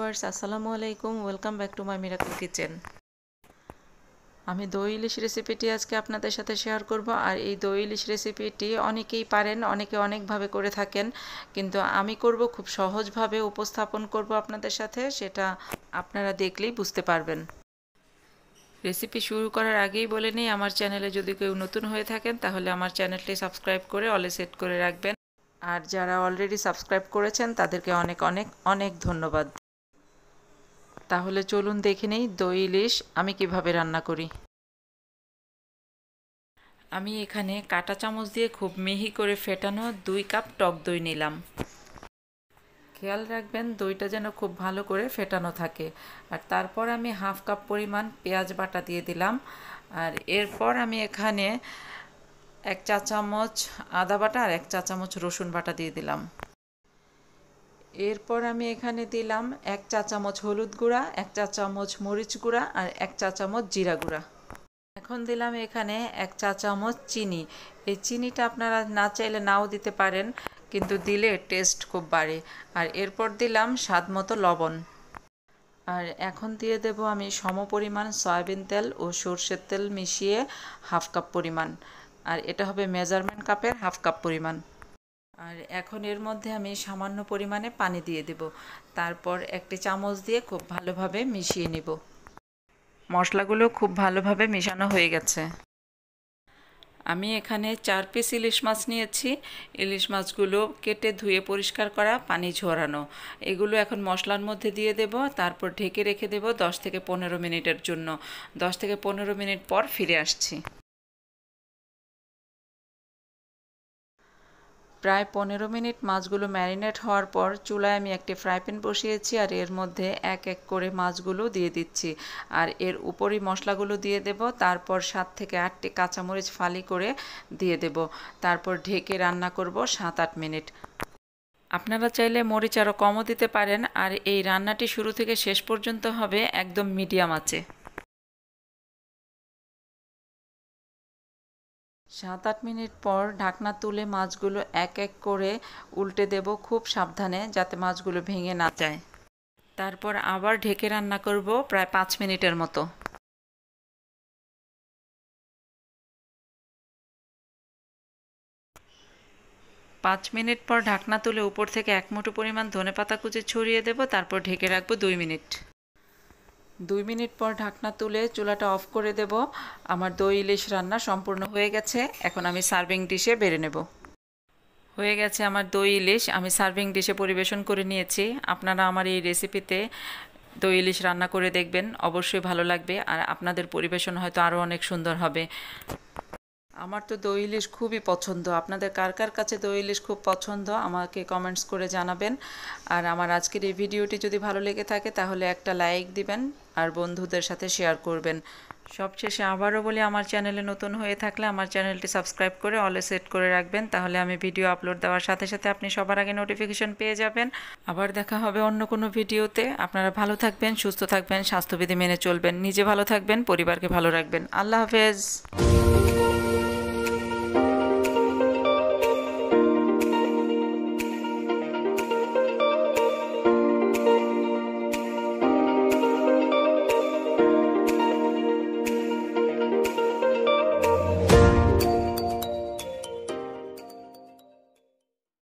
Viewers আসসালামু আলাইকুম, welcome back to my miracle kitchen. আমি দই ইলিশ রেসিপিটি আজকে আপনাদের সাথে শেয়ার করব। আর এই দই ইলিশ রেসিপিটি অনেকেই পারেন, অনেকে অনেকভাবে করে থাকেন, কিন্তু আমি করব খুব সহজভাবে উপস্থাপন করব আপনাদের সাথে, সেটা আপনারা দেখলেই বুঝতে পারবেন। রেসিপি শুরু করার আগেই বলে নিই, আমার চ্যানেলে যদি কেউ নতুন হয়ে থাকেন তাহলে আমার চ্যানেলটি সাবস্ক্রাইব করে অলে সেট করে রাখবেন। আর যারা অলরেডি সাবস্ক্রাইব করেছেন তাদেরকে অনেক অনেক অনেক ধন্যবাদ। তাহলে চলুন দেখে নেই দই ইলিশ আমি কিভাবে রান্না করি। আমি এখানে কাঁটা চামচ দিয়ে খুব মিহি করে ফেটানো 2 কাপ টক দই নিলাম। খেয়াল রাখবেন দইটা যেন খুব ভালো করে ফেটানো থাকে। আর তারপর আমি হাফ কাপ পরিমাণ পেঁয়াজ বাটা দিয়ে দিলাম। আর এরপর আমি এখানে 1 চা চামচ আদা বাটা আর 1 চা চামচ রসুন বাটা দিয়ে দিলাম। এরপর আমি এখানে দিলাম 1 চা চামচ হলুদ গুঁড়া, 1 চা চামচ মরিচ গুঁড়া আর 1 চা চামচ জিরা গুঁড়া। এখন দিলাম এখানে 1 চা চামচ চিনি। এই চিনিটা আপনারা না চাইলে নাও দিতে পারেন, কিন্তু দিলে টেস্ট খুব বাড়ে। আর এরপর দিলাম স্বাদ মতো লবণ। আর এখন দিয়ে দেব আমি সমপরিমাণ সয়াবিন তেল ও সরষের তেল মিশিয়ে হাফ কাপ পরিমাণ। আর এটা হবে মেজারমেন্ট কাপের হাফ কাপ পরিমাণ। আর এখন এর মধ্যে আমি সামান্য পরিমাণে পানি দিয়ে দেব। তারপর একটি চামচ দিয়ে খুব ভালোভাবে মিশিয়ে নিব। মশলাগুলো খুব ভালোভাবে মেশানো হয়ে গেছে। আমি এখানে 4 পিস ইলিশ মাছ নিয়েছি। ইলিশ মাছগুলো কেটে ধুয়ে পরিষ্কার করা, পানি ঝরানো। এগুলো এখন মশলার মধ্যে দিয়ে দেব। তারপর ঢেকে রেখে দেব 10 থেকে 15 মিনিটের জন্য। 10 থেকে 15 মিনিট পর ফিরে আসছি। প্রায় 15 মিনিট মাছগুলো ম্যারিনেট হওয়ার পর চুলায় আমি একটি ফ্রাই প্যান বসিয়েছি। আর এর মধ্যে এক এক করে মাছগুলো দিয়ে দিচ্ছি। আর এর উপরই মশলাগুলো দিয়ে দেব। তারপর 7 থেকে 8টি কাঁচামরিচ ফালি করে দিয়ে দেব। তারপর ঢেকে রান্না করব 7-8 মিনিট। আপনারা চাইলে মরিচ আরও কমও দিতে পারেন। আর এই রান্নাটি শুরু থেকে শেষ পর্যন্ত হবে একদম মিডিয়াম আঁচে। 7-8 মিনিট পর ঢাকনা তুলে মাছগুলো এক এক করে উল্টে দেব, খুব সাবধানে যাতে মাছগুলো ভেঙে না যায়। তারপর আবার ঢেকে রান্না করব প্রায় 5 মিনিটের মতো। 5 মিনিট পর ঢাকনা তুলে উপর থেকে 1 মুঠো পরিমাণ ধনেপাতা কুচি ছড়িয়ে দেব। তারপর ঢেকে রাখবো 2 মিনিট। 2 মিনিট পর ঢাকনা তুলে চুলাটা অফ করে দেব। আমার দই ইলিশ রান্না সম্পূর্ণ হয়ে গেছে। এখন আমি সার্ভিং ডিশে বেড়ে নেব। হয়ে গেছে আমার দই ইলিশ, আমি সার্ভিং ডিশে পরিবেশন করে নিয়েছি। আপনারা আমার এই রেসিপিতে দই ইলিশ রান্না করে দেখবেন, অবশ্যই ভালো লাগবে। আর আপনাদের পরিবেশন হয়তো আরও অনেক সুন্দর হবে। আমার তো দই ইলিশ খুবই পছন্দ। আপনাদের কার কার কাছে দই ইলিশ খুব পছন্দ আমাকে কমেন্টস করে জানাবেন। আর আমার আজকের এই ভিডিওটি যদি ভালো লেগে থাকে তাহলে একটা লাইক দিবেন আর বন্ধুদের সাথে শেয়ার করবেন। সবশেষে আবারও বলি, আমার চ্যানেলে নতুন হয়ে থাকলে আমার চ্যানেলটি সাবস্ক্রাইব করে অলে সেট করে রাখবেন। তাহলে আমি ভিডিও আপলোড দেওয়ার সাথে সাথে আপনি সবার আগে নোটিফিকেশন পেয়ে যাবেন। আবার দেখা হবে অন্য কোনো ভিডিওতে। আপনারা ভালো থাকবেন, সুস্থ থাকবেন, স্বাস্থ্যবিধি মেনে চলবেন, নিজে ভালো থাকবেন, পরিবারকে ভালো রাখবেন। আল্লাহ হাফেজ।